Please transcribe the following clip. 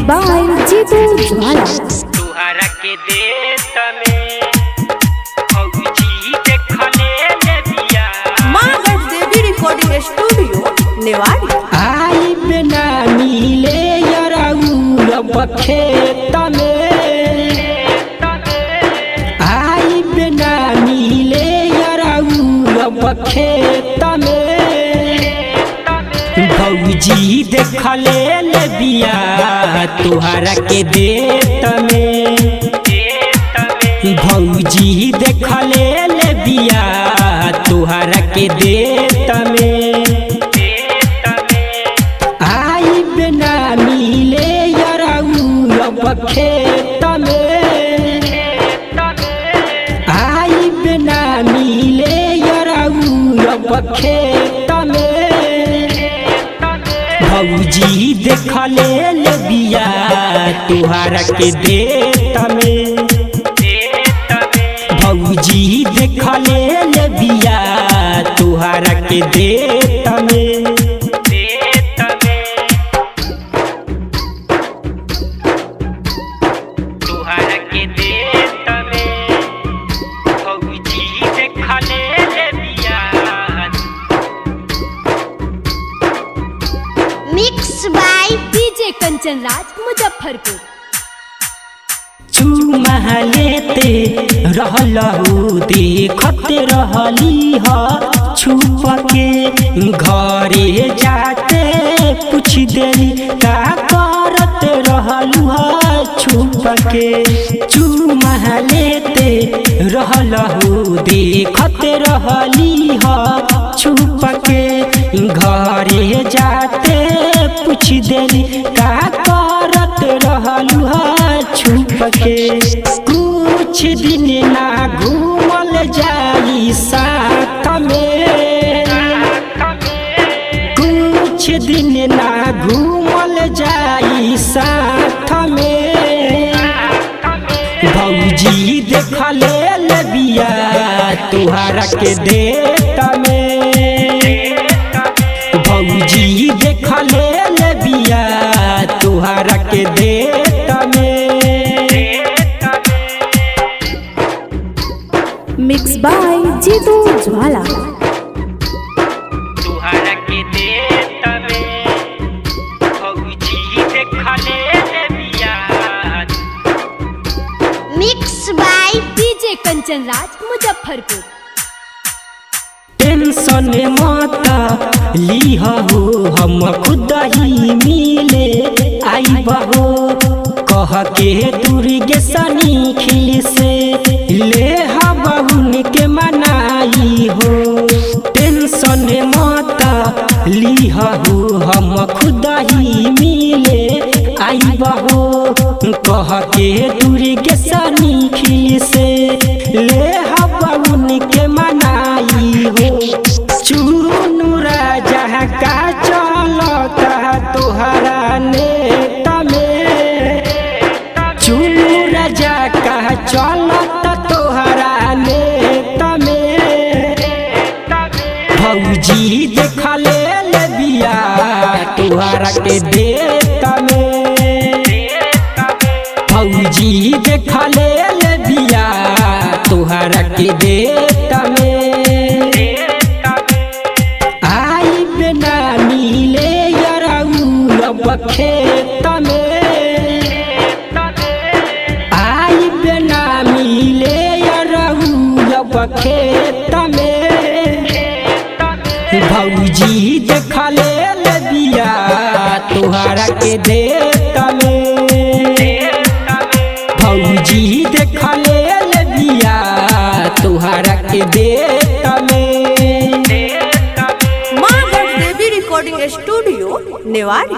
By Jitu ज्वाला। तुहरा के देत में फौजी देखले ले बिया। माँ देवी रिकॉर्डिंग स्टूडियो नेवाड़ी। आई बिना नीले यराऊ खेत में, आई बिना नीले यराऊ खेत में फौजी देखले ले बिया। तुहरा के देत में फौजी देखले ले बिया। तुहरा के देत में आई बिना नीले यराऊ खेत में, आई बिना नीले यराऊ खेत में फौजी देखले ले बिया। तुहरा के देत में फौजी देखले ले बिया। तुहरा के देत में तुहरा के देत में फौजी देखले ले बिया। Mix by DJ Kanchan Raj Muzaffarpur. चुमहलेते रहलहु देखत रहली ह छुप के। घरे जाते पूछ देली का करत रहलु ह छुप के। चुमहलेते रहलहु देखत रहली ह छुप के। घरे जाते पूछ देली का करत रहलु ह छुप के। कुछ दिन ना घूमल जाई साथ में, कुछ दिन ना घूमल जाई साथ में फौजी देखले ले बिया। तुहरा के देत में फौजी देखले ले बिया। तुहरा के देत में मिक्स बाय जीतू ज्वाला। तुहरा के देत में फौजी देखले ले बिया। Mix by DJ Kanchan Raj Muzaffarpur. Tension मत लीहु हम खुद ही मिले आई बहो। कह के दुर्गे सनी खिल से ले हबहुन के मनाई हो। टेंशन मत लीहु हम खुद ही मिले आई बहो। कह के दुर्गे सनी खिल से ले हबहुन के मनाई हो। चुनु राजा का चलता तुहरा नेत में, चुनु राजा का चलता तुहरा नेत में फौजी देखले ले बिया। तुहरा के देत में फौजी देखले ले बिया। तुहरा के देत में आई बिना नीले यराऊ खेत में, आई बिना नीले यराऊ खेत में फौजी देखले ले बिया। तुहरा के देत में फौजी देखले ले बिया। तुहरा के देत में। माँ देवी रिकॉर्डिंग स्टूडियो नेवाड़ी।